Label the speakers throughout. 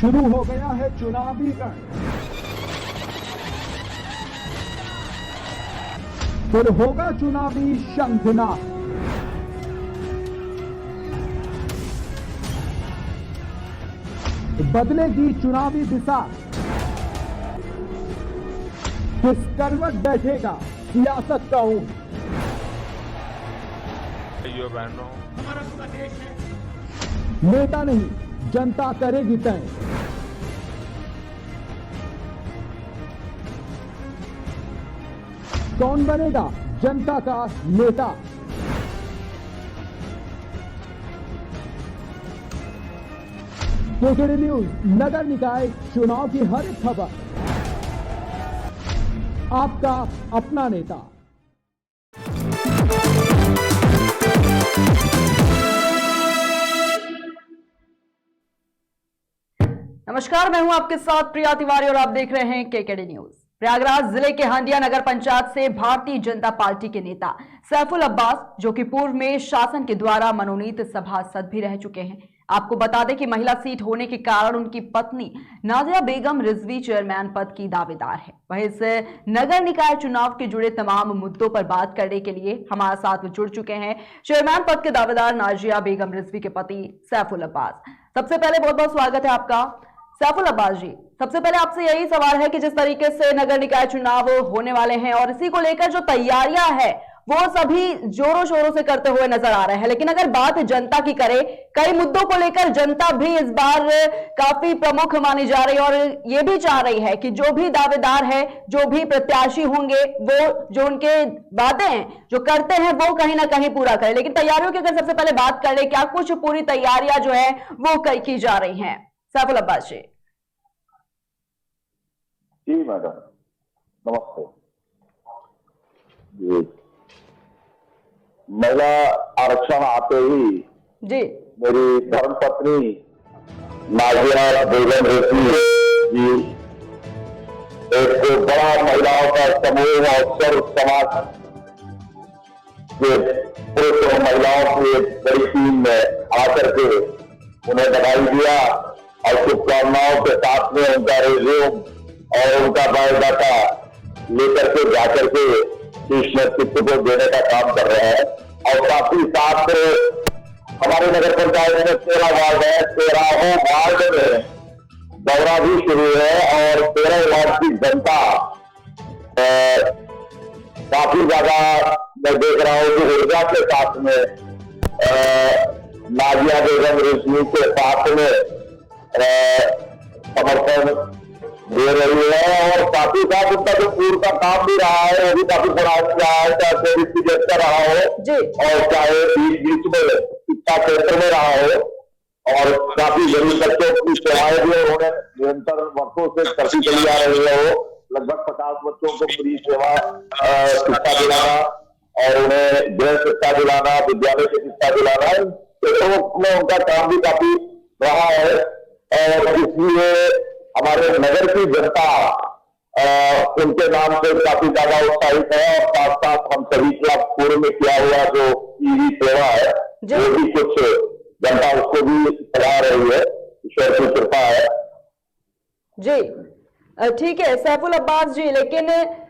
Speaker 1: शुरू हो गया है चुनावी रण। फिर होगा चुनावी शंखनाद। बदलेगी चुनावी दिशा। किस करवट बैठेगा सियासत का ऊंट।
Speaker 2: भाइयों बहनों,
Speaker 3: हमारा पूरा देश है।
Speaker 1: नेता नहीं, जनता करेगी तय। कौन बनेगा जनता का नेता। केकेडी न्यूज नगर निकाय चुनाव की हर एक खबर, आपका अपना नेता।
Speaker 4: नमस्कार, मैं हूं आपके साथ प्रिया तिवारी और आप देख रहे हैं केकेडी न्यूज। प्रयागराज जिले के हंडिया नगर पंचायत से भारतीय जनता पार्टी के नेता सैफुल अब्बास, जो कि पूर्व में शासन के द्वारा मनोनीत सभासद भी रह चुके हैं। आपको बता दें कि महिला सीट होने के कारण उनकी पत्नी नाजिया बेगम रिजवी चेयरमैन पद की दावेदार है। वहीं इस नगर निकाय चुनाव के जुड़े तमाम मुद्दों पर बात करने के लिए हमारे साथ जुड़ चुके हैं चेयरमैन पद के दावेदार नाजिया बेगम रिजवी के पति सैफुल अब्बास। सबसे पहले बहुत बहुत स्वागत है आपका सैफुल अब्बास जी। सबसे पहले आपसे यही सवाल है कि जिस तरीके से नगर निकाय चुनाव होने वाले हैं और इसी को लेकर जो तैयारियां है वो सभी जोरों शोरों से करते हुए नजर आ रहे हैं, लेकिन अगर बात जनता की करें, कई मुद्दों को लेकर जनता भी इस बार काफी प्रमुख मानी जा रही है और ये भी चाह रही है कि जो भी दावेदार है, जो भी प्रत्याशी होंगे, वो जो उनके वादे हैं जो करते हैं वो कहीं ना कहीं पूरा करें। लेकिन तैयारियों की अगर सबसे पहले बात कर ले, क्या कुछ पूरी तैयारियां जो है वो की जा रही हैं सैफुल अब्बास जी?
Speaker 5: जी मैडम, नमस्ते जी। महिला आरक्षण आते ही
Speaker 4: जी
Speaker 5: मेरी धर्मपत्नी नाजिया बेगम रिजवी जी एक बड़ा महिलाओं का समूह और सर्व समाज के पुरुष और महिलाओं की एक बड़ी टीम में आकर के उन्हें बधाई दिया और शुभकामनाओं के साथ में उनका रिज्यूम और उनका बायोडाटा लेकर के जाकर के शीर्ष नेतृत्व को देने का काम कर रहे हैं। और साथ ही साथ हमारे नगर पंचायत में 13 वार्ड है, 13 वार्ड में दौरा भी शुरू है और 13 वार्ड की जनता काफी ज्यादा मैं देख रहा हूं कि ऊर्जा के साथ में नाजिया बेगम रिजवी के साथ में समर्थन दे रही है। और साथ ही साथ उनका जो पूर्व का काम भी रहा है वो भी काफी बड़ा रहा है, चाहे कोविड की जैसा रहा हो और चाहे बीच बीच में शिक्षा क्षेत्र में रहा हो, और काफी गरीब बच्चों की सेवाएं भी उन्होंने निरंतर वर्षों से करती चली आ रही है। वो लगभग 50 बच्चों को फ्री सेवा शिक्षा दिलाना और उन्हें गृह शिक्षा दिलाना, विद्यालय की शिक्षा दिलाना, क्षेत्रों में उनका काम भी काफी रहा है। और इसलिए हमारे नगर की जनता उनके नाम से काफी ज्यादा उत्साहित है। और साथ साथ हम सभी का पूर्व में किया हुआ जो ईवी सेवा है वो भी कुछ जनता उसको भी चला रही है, ईश्वर की कृपा है
Speaker 4: जी। ठीक है सैफुल अब्बास जी, लेकिन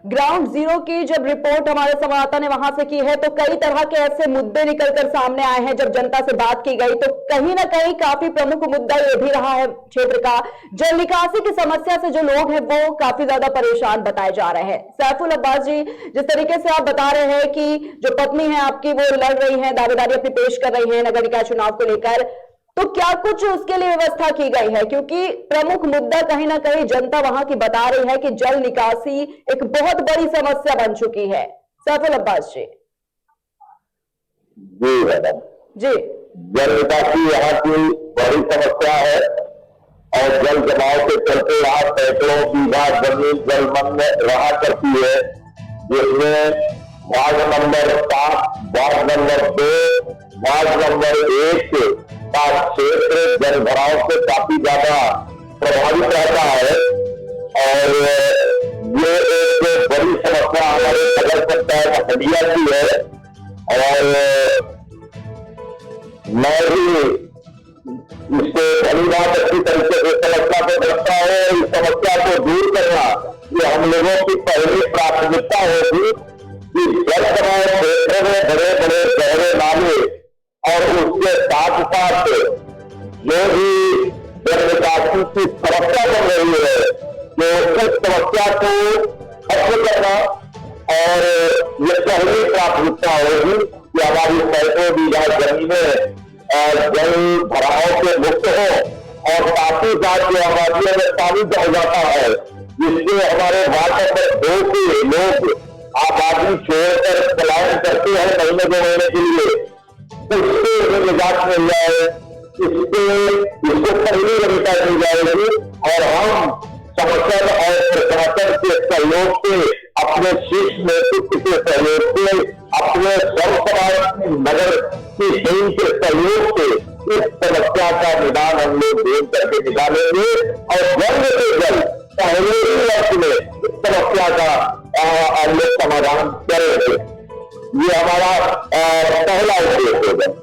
Speaker 4: ग्राउंड जीरो की जब रिपोर्ट हमारे संवाददाता ने वहां से की है तो कई तरह के ऐसे मुद्दे निकलकर सामने आए हैं। जब जनता से बात की गई तो कहीं ना कहीं काफी प्रमुख मुद्दा ये भी रहा है क्षेत्र का, जल निकासी की समस्या से जो लोग हैं वो काफी ज्यादा परेशान बताए जा रहे हैं। सैफुल अब्बास जी, जिस तरीके से आप बता रहे हैं कि जो पत्नी है आपकी वो लड़ रही है, दावेदारी अपनी पेश कर रही है नगर निकाय चुनाव को लेकर, तो क्या कुछ उसके लिए व्यवस्था की गई है? क्योंकि प्रमुख मुद्दा कहीं ना कहीं जनता वहां की बता रही है कि जल निकासी एक बहुत बड़ी समस्या बन चुकी है। सैफुल अब्बास जी।
Speaker 5: जी मैडम
Speaker 4: जी,
Speaker 5: जल निकासी यहाँ की बड़ी समस्या है और जल जमाव के चलते यहाँ सैकड़ों बीघा जमीन जलमग्न रहा करती है, जिसमें ward number 7, ward number 2, ward number 1 का क्षेत्र जल भराव से काफी ज्यादा प्रभावित रहता है। और ये एक बड़ी समस्या हमारे नगर पंचायत हंडिया की है। और मैं भी इसको पहली बात अच्छी तरीके से समस्या को रखना है, इस समस्या को दूर करना ये हम लोगों की पहली प्राथमिकता होगी कि जल जमाव क्षेत्र में बड़े बड़े गहरे नाले और उसके साथ साथ जो भी जल निकासी की समस्या बन रही है तो उस समस्या को हल करना और ये पहली प्राथमिकता होगी कि हमारी सैकड़ों बीघा जमीनें जल भराव से मुक्त हो और साथ ही साथ जो आबादियों में पानी जम जाता है जिससे हमारे वार्ड नंबर 2 के लोग आबादी छोड़कर पलायन करते हैं महीने 2 महीने के लिए उससे निजात मिल जाए, इसको पहली रमिता दी जाएगी और हम संगठन और प्रशासन के सहयोग से अपने शीर्ष नेतृत्व के सहयोग से अपने सर्व समाज नगर की टीम के सहयोग से इस समस्या का निदान हम लोग ढूंढ करके निकालेंगे और जल्द से जल्द पहले ही वर्ष में इस समस्या का हम लोग समाधान करेंगे। ये हमारा पहला उद्देश्य होगा।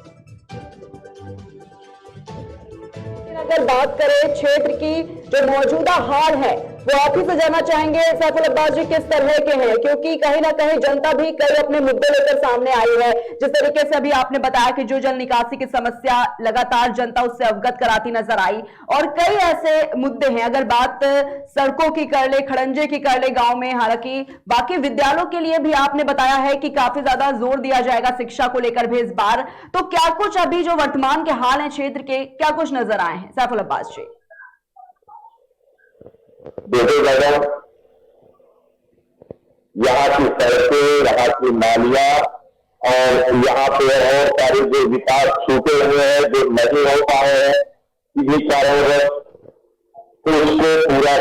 Speaker 4: अगर बात करें क्षेत्र की जो मौजूदा हाल है वो आप ही से जानना चाहेंगे सैफुल अब्बास जी किस तरह के हैं, क्योंकि कहीं ना कहीं जनता भी कई अपने मुद्दे लेकर सामने आई है। जिस तरीके से अभी आपने बताया कि जो जल निकासी की समस्या लगातार जनता उससे अवगत कराती नजर आई और कई ऐसे मुद्दे हैं। अगर बात सड़कों की कर ले, खड़ंजे की कर ले गांव में, हालांकि बाकी विद्यालयों के लिए भी आपने बताया है कि काफी ज्यादा जोर दिया जाएगा शिक्षा को लेकर भी इस बार, तो क्या कुछ अभी जो वर्तमान के हाल है क्षेत्र के क्या कुछ नजर आए हैं सैफुल अब्बास जी?
Speaker 5: देखो मैडम, यहाँ की सड़कें, यहाँ की नालियां और यहाँ पे और सारे जो विकास छूटे हुए हैं जो नहीं हो पाए हैं किसी कारणवश तो उसको पूरा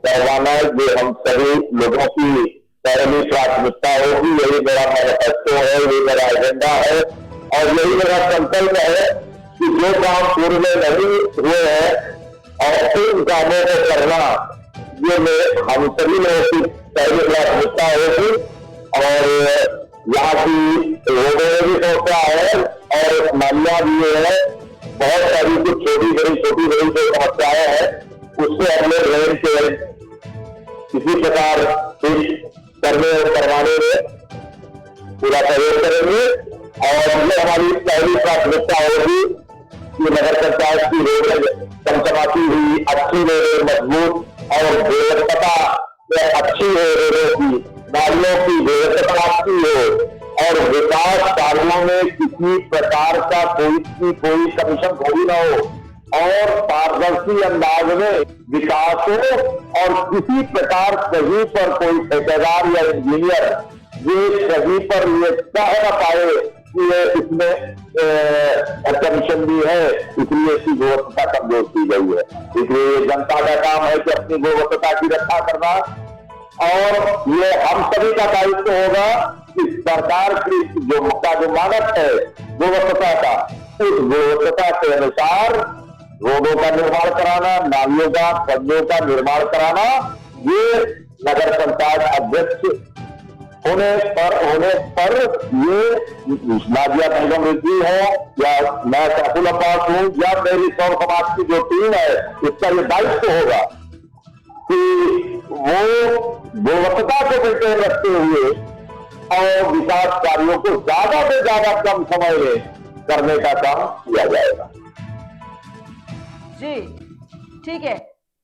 Speaker 5: करवाना ये हम सभी लोगों की पहली प्राथमिकता होगी। यही मेरा मैनिफेस्टो है, यही मेरा एजेंडा है और यही मेरा संकल्प है कि जो काम पूर्व में नहीं हुए हैं और इन कामों को करना ये हम सभी लोगों की पहली प्राथमिकता होगी। और यहाँ की रोडों में भी समस्या है और नालियां भी है, बहुत सारी कुछ छोटी बड़ी जो समस्याएं हैं उससे हम लोग रेल से किसी प्रकार करने और करवाने में पूरा सहयोग करेंगे। और ये हमारी पहली प्राथमिकता होगी कि नगर पंचायत की रोड चमचमाती हुई अच्छी रोडें मजबूत और गुणवत्ता अच्छी हो, रोडों की नालियों की गुणवत्ता अच्छी हो और विकास कार्यों में किसी प्रकार का कोई कमीशन थोड़ी न हो और पारदर्शी अंदाज में विकास हो और किसी प्रकार कहीं पर कोई ठेकेदार या इंजीनियर ये कहीं पर ये कह न पाए कि इसमें कमीशन भी है इसलिए इसकी गुणवत्ता कमजोर की गई है। इसलिए जनता का काम है कि अपनी गुणवत्ता की रक्षा करना और ये हम सभी का दायित्व होगा कि सरकार की जो मानक है गुणवत्ता का उस गुणवत्ता के अनुसार रोडों का निर्माण कराना, नालियों का खड्डों का निर्माण कराना ये नगर पंचायत अध्यक्ष होने पर ये नाजिया बेगम रिजवी है या मैं सैफुल अब्बास हूं या मेरी सौर समाज की जो टीम है इसका ये दायित्व होगा कि वो गुणवत्ता को मेंटेन रखते हुए और विकास कार्यों को ज्यादा से ज्यादा कम समय में करने का काम किया जाएगा।
Speaker 4: जी ठीक है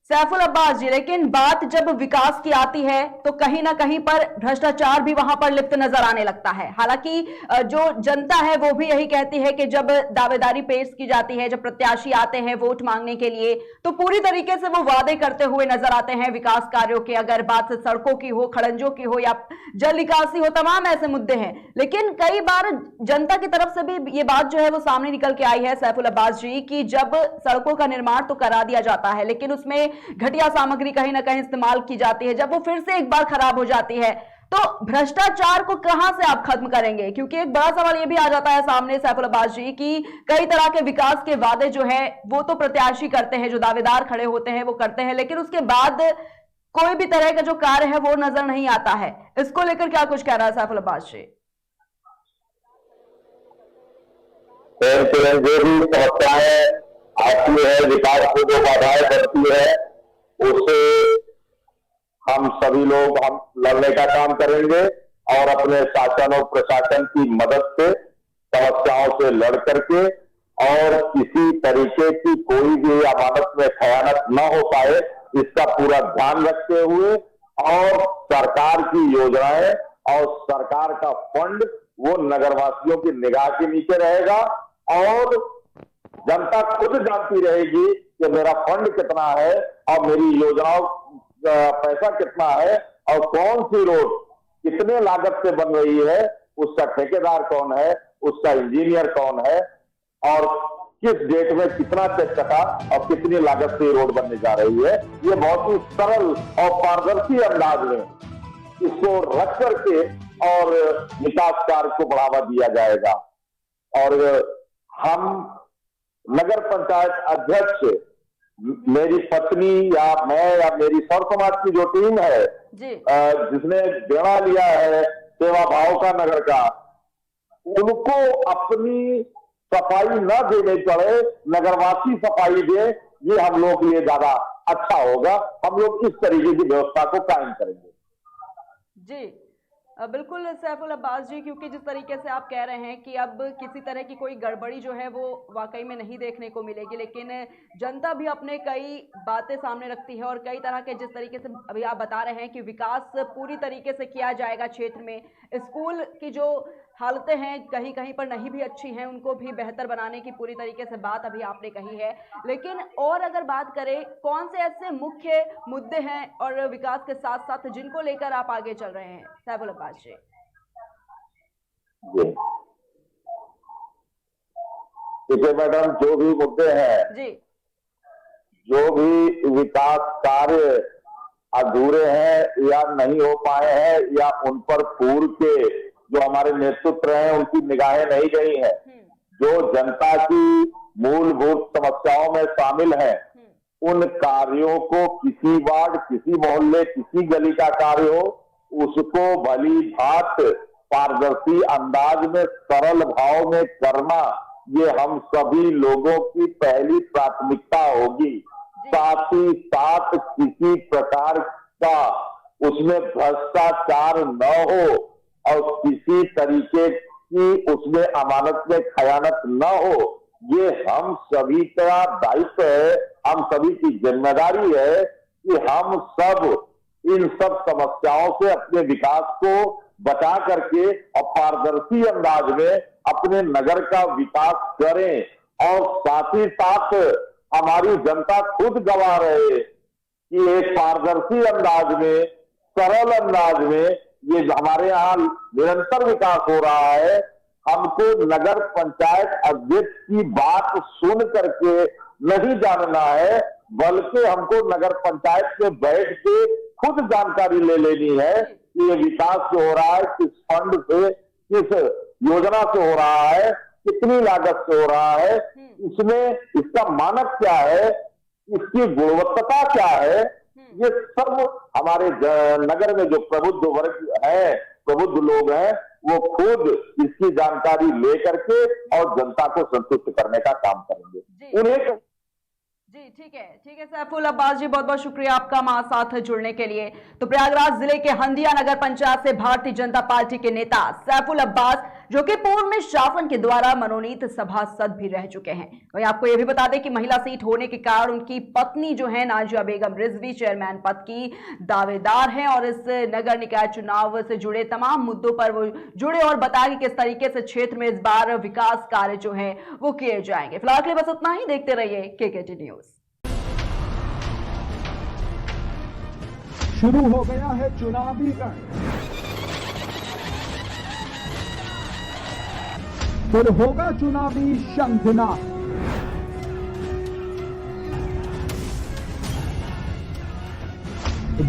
Speaker 4: सैफुल अब्बास जी, लेकिन बात जब विकास की आती है तो कहीं ना कहीं पर भ्रष्टाचार भी वहां पर लिप्त नजर आने लगता है। हालांकि जो जनता है वो भी यही कहती है कि जब दावेदारी पेश की जाती है, जब प्रत्याशी आते हैं वोट मांगने के लिए तो पूरी तरीके से वो वादे करते हुए नजर आते हैं विकास कार्यों के। अगर बात सड़कों की हो, खड़ंजों की हो या जल निकासी हो, तमाम ऐसे मुद्दे हैं। लेकिन कई बार जनता की तरफ से भी ये बात जो है वो सामने निकल के आई है सैफुल अब्बास जी की जब सड़कों का निर्माण तो करा दिया जाता है लेकिन उसमें घटिया सामग्री कहीं ना कहीं इस्तेमाल की जाती है। जब वो फिर से एक बार खराब हो जाती है तो भ्रष्टाचार को कहां से आप खत्म करेंगे? क्योंकि एक बड़ा सवाल ये भी आ जाता है सामने सैफुल अब्बास जी की कई तरह के विकास के वादे जो है वो तो प्रत्याशी करते हैं, जो दावेदार खड़े होते हैं वो करते हैं, लेकिन उसके बाद कोई भी तरह का जो कार्य है वो नजर नहीं आता है। इसको लेकर क्या कुछ कह रहा है सैफुल अब्बास जी?
Speaker 5: जो भी समस्याएं आती है, विकास को जो बाधाएं बनती है, उससे हम सभी लोग हम लड़ने का काम करेंगे और अपने शासन और प्रशासन की मदद से समस्याओं से लड़ करके और किसी तरीके की कोई भी अमानत में खयानत न हो पाए, इसका पूरा ध्यान रखते हुए और सरकार की योजनाएं और सरकार का फंड वो नगरवासियों की निगाह के नीचे रहेगा और जनता खुद जानती रहेगी कि मेरा फंड कितना है और मेरी योजनाओं पैसा कितना है और कौन सी रोड कितने लागत से बन रही है, उसका ठेकेदार कौन है, उसका इंजीनियर कौन है और किस डेट में कितना चेक कटा और कितनी लागत से रोड बनने जा रही है। ये बहुत ही सरल और पारदर्शी अंदाज में इसको रख करके और विकास कार्य को बढ़ावा दिया जाएगा। और हम नगर पंचायत अध्यक्ष, मेरी पत्नी या मैं या मेरी सर समाज की जो टीम है जिसने बेड़ा लिया है सेवा भाव का नगर का, उनको अपनी सफाई न देने पड़े, नगरवासी सफाई दे, ये हम लोग के लिए ज्यादा अच्छा होगा। हम लोग इस तरीके की व्यवस्था को कायम करेंगे।
Speaker 4: जी बिल्कुल सैफुल अब्बास जी, क्योंकि जिस तरीके से आप कह रहे हैं कि अब किसी तरह की कोई गड़बड़ी जो है वो वाकई में नहीं देखने को मिलेगी, लेकिन जनता भी अपने कई बातें सामने रखती है और कई तरह के जिस तरीके से अभी आप बता रहे हैं कि विकास पूरी तरीके से किया जाएगा क्षेत्र में, स्कूल की जो हालतें हैं कहीं कहीं पर नहीं भी अच्छी हैं, उनको भी बेहतर बनाने की पूरी तरीके से बात अभी आपने कही है। लेकिन और अगर बात करें कौन से ऐसे मुख्य मुद्दे हैं और विकास के साथ साथ जिनको लेकर आप आगे चल रहे हैं सैफुल अब्बास जी?
Speaker 5: देखिए मैडम, जो भी मुद्दे हैं जी, जो भी विकास कार्य अधूरे हैं या नहीं हो पाए हैं या उन पर पूर्व के जो हमारे नेतृत्व हैं उनकी निगाहें नहीं गई हैं, जो जनता की मूलभूत समस्याओं में शामिल हैं, उन कार्यों को किसी वार्ड, किसी मोहल्ले, किसी गली का कार्य हो, उसको भली भांत पारदर्शी अंदाज में सरल भाव में करना, ये हम सभी लोगों की पहली प्राथमिकता होगी। साथ ही साथ किसी प्रकार का उसमें भ्रष्टाचार न हो और किसी तरीके की उसमें अमानत में खयानत न हो, ये हम सभी का दायित्व है, हम सभी की जिम्मेदारी है कि हम सब इन सब समस्याओं से अपने विकास को बचा करके और पारदर्शी अंदाज में अपने नगर का विकास करें। और साथ ही साथ हमारी जनता खुद गवाह रहे कि एक पारदर्शी अंदाज में, सरल अंदाज में ये हमारे यहाँ निरंतर विकास हो रहा है। हमको नगर पंचायत अध्यक्ष की बात सुन करके नहीं जानना है, बल्कि हमको नगर पंचायत में बैठ के खुद जानकारी ले लेनी है कि ये विकास जो हो रहा है किस फंड से, किस योजना से हो रहा है, कितनी लागत से हो रहा है, इसमें इसका मानक क्या है, इसकी गुणवत्ता क्या है। ये सब हमारे नगर में जो प्रबुद्ध वर्ग है, प्रबुद्ध लोग हैं, वो खुद इसकी जानकारी लेकर के और जनता को संतुष्ट करने का काम करेंगे। उन्हें
Speaker 4: जी ठीक है सैफुल अब्बास जी, बहुत बहुत शुक्रिया आपका हमारे साथ जुड़ने के लिए। तो प्रयागराज जिले के हंदिया नगर पंचायत से भारतीय जनता पार्टी के नेता सैफुल अब्बास, जो कि पूर्व में शासन के द्वारा मनोनीत सभासद भी रह चुके हैं। वहीं आपको यह भी बता दें कि महिला सीट होने के कारण उनकी पत्नी जो है नाजिया बेगम रिजवी चेयरमैन पद की दावेदार हैं और इस नगर निकाय चुनाव से जुड़े तमाम मुद्दों पर वो जुड़े और बताया कि किस तरीके से क्षेत्र में इस बार विकास कार्य जो है वो किए जाएंगे। फिलहाल के लिए बस उतना ही, देखते रहिए केकेटी न्यूज।
Speaker 1: शुरू हो गया है चुनावी रण, फिर होगा चुनावी शंखनाद।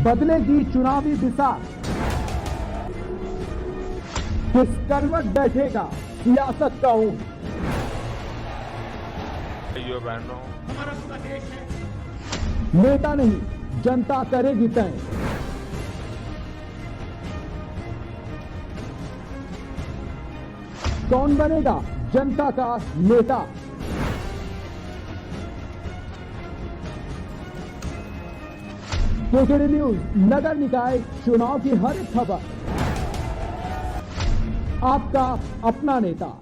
Speaker 1: बदलेगी चुनावी दिशा, किस करवट बैठेगा सियासत का ऊंट।
Speaker 2: बहनों, हमारा पूरा देश है,
Speaker 1: नेता नहीं जनता करेगी तय। कौन बनेगा जनता का नेता, केकेडी न्यूज नगर निकाय चुनाव की हर एक खबर, आपका अपना नेता।